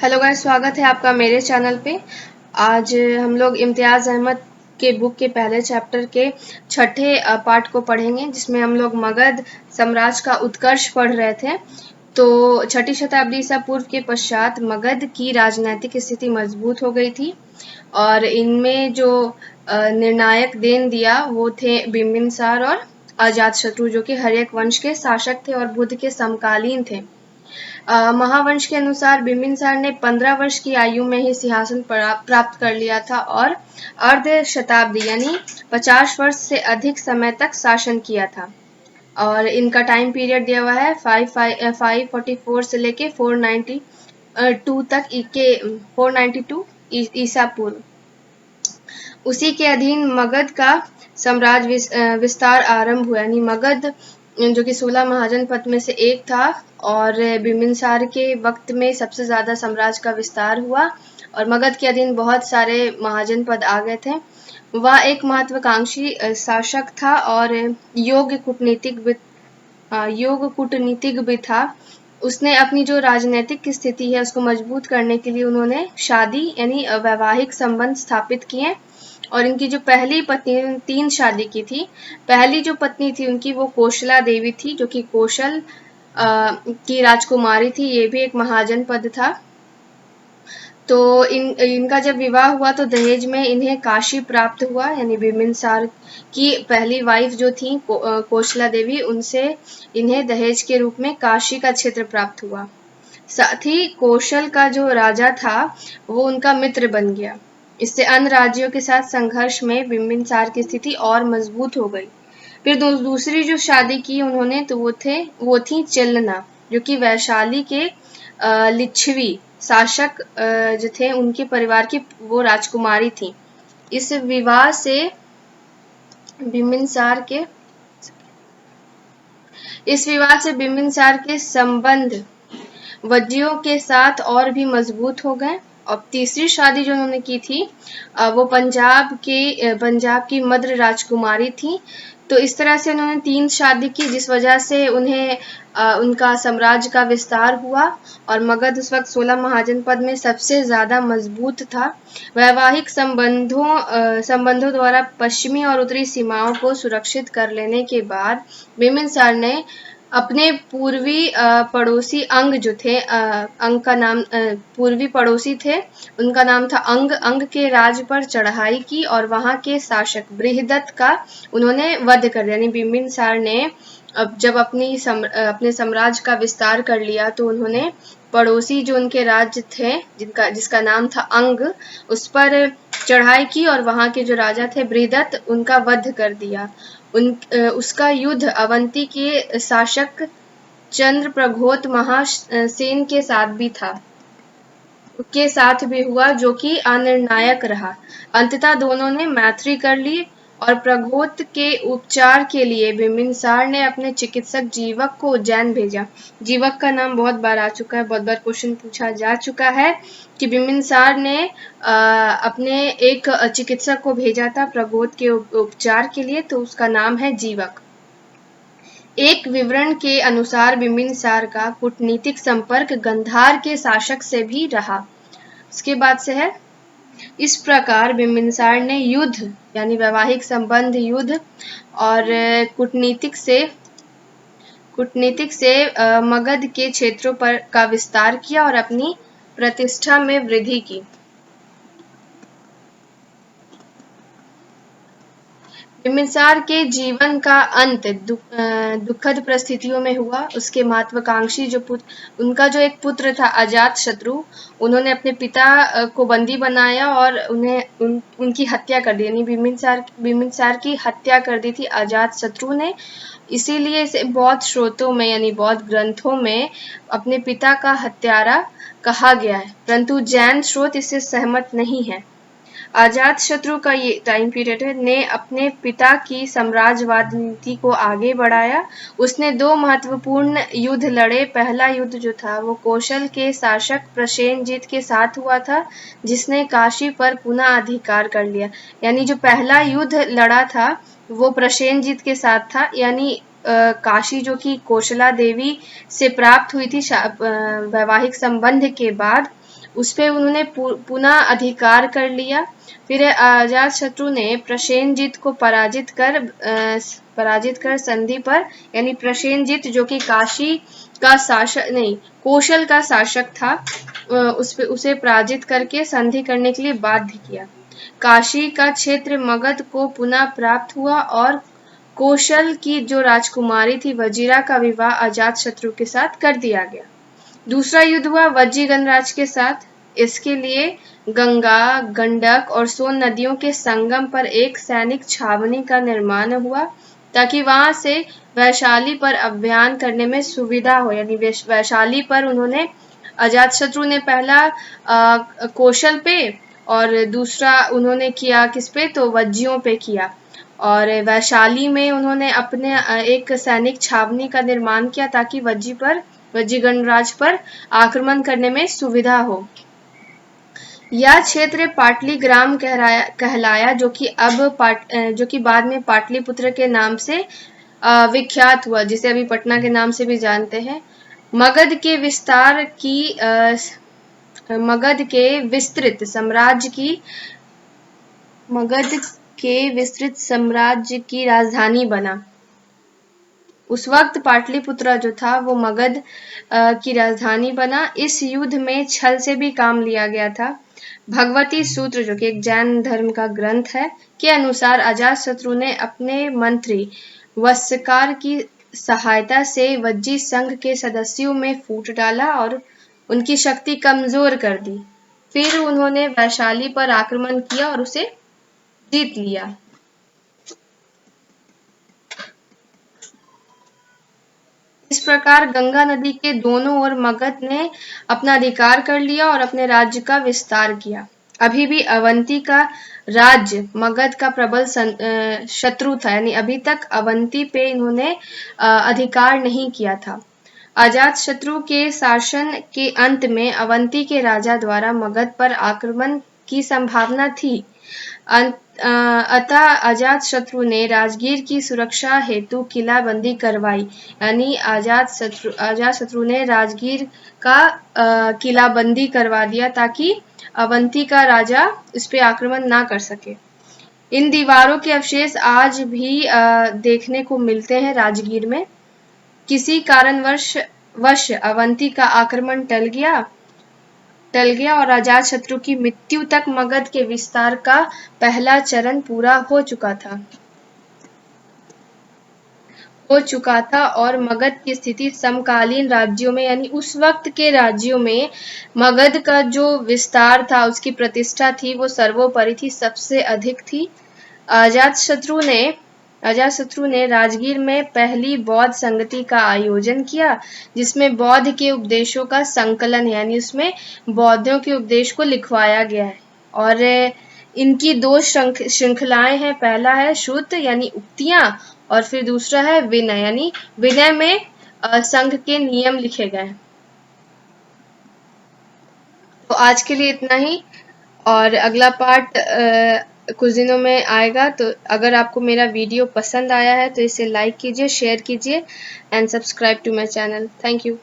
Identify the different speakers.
Speaker 1: Hello guys, स्वागत है आपका मेरे चैनल पे। आज हम लोग इम्तियाज़ अहमद के बुक के पहले चैप्टर के छठे पार्ट को पढ़ेंगे, जिसमें हम लोग मगध साम्राज्य का उत्कर्ष पढ़ रहे थे। तो छठी शताब्दी ईसा पूर्व के पश्चात मगध की राजनीतिक स्थिति मजबूत हो गई थी और इनमें जो निर्णायक देन दिया वो थे बिम्बिसार और अजातशत्रु, जो कि हर्यक वंश के शासक थे और बुद्ध के समकालीन थे। महावंश के अनुसार बिम्बिसार ने 15 वर्ष की आयु में ही सिंहासन प्राप्त कर लिया था और अर्ध शताब्दी यानी 50 वर्ष से अधिक समय तक शासन किया था। और इनका टाइम पीरियड दिया हुआ है 544 से लेके 492 तक के 492 ईसा पूर्व। उसी के अधीन मगध का साम्राज्य विस्तार आरंभ हुआ, यानी मगध जो कि 16 महाजनपद में से एक था और बिम्बिसार के वक्त में सबसे ज्यादा साम्राज्य का विस्तार हुआ और मगध के अधीन बहुत सारे महाजनपद आ गए थे। वह एक महत्वाकांक्षी शासक था और योग्य कूटनीतिज्ञ भी था। उसने अपनी जो राजनीतिक स्थिति है उसको मजबूत करने के लिए उन्होंने शादी यानी वैवाहिक संबंध स्थापित किए और इनकी जो पहली पत्नी 3 शादी की थी। पहली जो पत्नी थी उनकी वो कोशला देवी थी, जो कि कौशल की राजकुमारी थी। ये भी एक महाजन पद था। तो इनका जब विवाह हुआ तो दहेज में इन्हें काशी प्राप्त हुआ, यानी बिम्बिसार की पहली वाइफ जो थी कोशला देवी, उनसे इन्हें दहेज के रूप में काशी का क्षेत्र प्राप्त हुआ। साथ ही कौशल का जो राजा था वो उनका मित्र बन गया। इससे अन्य राज्यों के साथ संघर्ष में बिम्बिसार की स्थिति और मजबूत हो गई। फिर दूसरी जो शादी की उन्होंने तो वो थी चेलना, जो कि वैशाली के लिच्छवी शासक जो थे उनके परिवार की वो राजकुमारी थी। इस विवाह से बिम्बिसार के संबंध वज्जियों के साथ और भी मजबूत हो गए। और तीसरी शादी जो उन्होंने की थी वो पंजाब की मद्र राजकुमारी थी। तो इस तरह से उन्होंने 3 शादी की, जिस वजह से उन्हें उनका साम्राज्य का विस्तार हुआ और मगध उस वक्त 16 महाजनपद में सबसे ज्यादा मजबूत था। वैवाहिक संबंधों द्वारा पश्चिमी और उत्तरी सीमाओं को सुरक्षित कर लेने के बाद बिम्बिसार ने अपने पूर्वी पड़ोसी अंग जो थे, अंग का नाम पूर्वी पड़ोसी थे, उनका नाम था अंग के राज पर चढ़ाई की और वहां के शासक बृहदत्त का उन्होंने वध कर दिया। यानी बिम्बिसार ने अब जब अपने साम्राज्य का विस्तार कर लिया तो उन्होंने पड़ोसी जो उनके राज्य थे जिसका नाम था अंग, उस पर चढ़ाई की और वहां के जो राजा थे बृहदत्त, उनका वध कर दिया। उसका युद्ध अवंती के शासक चंद्रप्रघोत महासेन के साथ भी हुआ, जो कि अनिर्णायक रहा। अंततः दोनों ने मैत्री कर ली और प्रघोत के उपचार के लिए बिम्बिसार ने अपने चिकित्सक जीवक को उज्जैन भेजा। जीवक का नाम बहुत बार आ चुका है, बहुत बार क्वेश्चन पूछा जा चुका है कि बिम्बिसार ने अपने एक चिकित्सक को भेजा था प्रघोत के उपचार के लिए, तो उसका नाम है जीवक। एक विवरण के अनुसार बिम्बिसार का कूटनीतिक संपर्क गांधार के शासक से भी रहा। उसके बाद से है, इस प्रकार बिम्बिसार ने युद्ध यानी वैवाहिक संबंध, युद्ध और कूटनीतिक से मगध के क्षेत्रों का विस्तार किया और अपनी प्रतिष्ठा में वृद्धि की। बिम्बिसार के जीवन का अंत दुखद परिस्थितियों में हुआ। उसके महत्वाकांक्षी उनका जो एक पुत्र था अजातशत्रु, उन्होंने अपने पिता को बंदी बनाया और उनकी हत्या कर दी। यानी बिम्बिसार की हत्या कर दी थी अजातशत्रु ने। इसीलिए इसे बौद्ध स्रोतों में यानी बौद्ध ग्रंथों में अपने पिता का हत्यारा कहा गया है, परंतु जैन स्रोत इससे सहमत नहीं है। अजातशत्रु का ये टाइम पीरियड ने अपने पिता की साम्राज्यवाद नीति को आगे बढ़ाया। उसने 2 महत्वपूर्ण युद्ध लड़े। पहला युद्ध जो था वो कौशल के शासक प्रसेनजीत के साथ हुआ था, जिसने काशी पर पुनः अधिकार कर लिया। यानी जो पहला युद्ध लड़ा था वो प्रसेनजीत के साथ था, यानी काशी जो कि कौशला देवी से प्राप्त हुई थी वैवाहिक संबंध के बाद, उस पे उन्होंने पुनः अधिकार कर लिया। फिर अजात शत्रु ने प्रसेनजीत को पराजित कर संधि पर, यानी प्रसेनजीत जो कि काशी का शासक नहीं कौशल का शासक था, उसे पराजित करके संधि करने के लिए बाध्य किया। काशी का क्षेत्र मगध को पुनः प्राप्त हुआ और कौशल की जो राजकुमारी थी वजीरा का विवाह अजात शत्रु के साथ कर दिया गया। दूसरा युद्ध हुआ वज्जी गणराज के साथ। इसके लिए गंगा, गंडक और सोन नदियों के संगम पर एक सैनिक छावनी का निर्माण हुआ ताकि वहां से वैशाली पर अभियान करने में सुविधा हो। यानी वैशाली पर उन्होंने अजातशत्रु ने पहला कौशल पे और दूसरा उन्होंने किया किस पे, तो वज्जियों पे किया। और वैशाली में उन्होंने अपने एक सैनिक छावनी का निर्माण किया ताकि वज्जी गणराज पर आक्रमण करने में सुविधा हो। यह क्षेत्र पाटलीग्राम कहलाया जो कि बाद में पाटलिपुत्र के नाम से विख्यात हुआ, जिसे अभी पटना के नाम से भी जानते हैं। मगध के विस्तृत साम्राज्य की राजधानी बना। उस वक्त पाटलिपुत्र जो था वो मगध की राजधानी बना। इस युद्ध में छल से भी काम लिया गया था। भगवती सूत्र जो कि एक जैन धर्म का ग्रंथ है के अनुसार अजातशत्रु ने अपने मंत्री वस्यकार की सहायता से वज्जी संघ के सदस्यों में फूट डाला और उनकी शक्ति कमजोर कर दी। फिर उन्होंने वैशाली पर आक्रमण किया और उसे जीत लिया। इस प्रकार गंगा नदी के दोनों ओर मगध ने अपना अधिकार कर लिया और अपने राज्य का विस्तार किया। अभी भी अवंती का राज्य मगध का प्रबल शत्रु था, यानी अभी तक अवंती पे इन्होंने अधिकार नहीं किया था। अजातशत्रु के शासन के अंत में अवंती के राजा द्वारा मगध पर आक्रमण की संभावना थी। अतः अजातशत्रु ने राजगीर की सुरक्षा हेतु किलाबंदी करवाई, यानी अजातशत्रु ने राजगीर का किलाबंदी करवा दिया ताकि अवंती का राजा इस पे आक्रमण ना कर सके। इन दीवारों के अवशेष आज भी देखने को मिलते हैं राजगीर में। किसी कारणवश अवंती का आक्रमण टल गया और अजातशत्रु की मृत्यु तक मगध के विस्तार का पहला चरण पूरा हो चुका था और मगध की स्थिति समकालीन राज्यों में, यानी उस वक्त के राज्यों में मगध का जो विस्तार था, उसकी प्रतिष्ठा थी, वो सर्वोपरि थी, सबसे अधिक थी। अजातशत्रु ने राजगीर में पहली बौद्ध संगति का आयोजन किया, जिसमें बौद्ध के उपदेशों का संकलन, यानी उसमें बौद्धों के उपदेश को लिखवाया गया है। और इनकी दो श्रृंखलाएं हैं। पहला है श्रुत यानी उक्तियां, और फिर दूसरा है विनय, यानी विनय में संघ के नियम लिखे गए। तो आज के लिए इतना ही, और अगला पार्ट कुछ दिनों में आएगा। तो अगर आपको मेरा वीडियो पसंद आया है तो इसे लाइक कीजिए, शेयर कीजिए and subscribe to my channel. Thank you.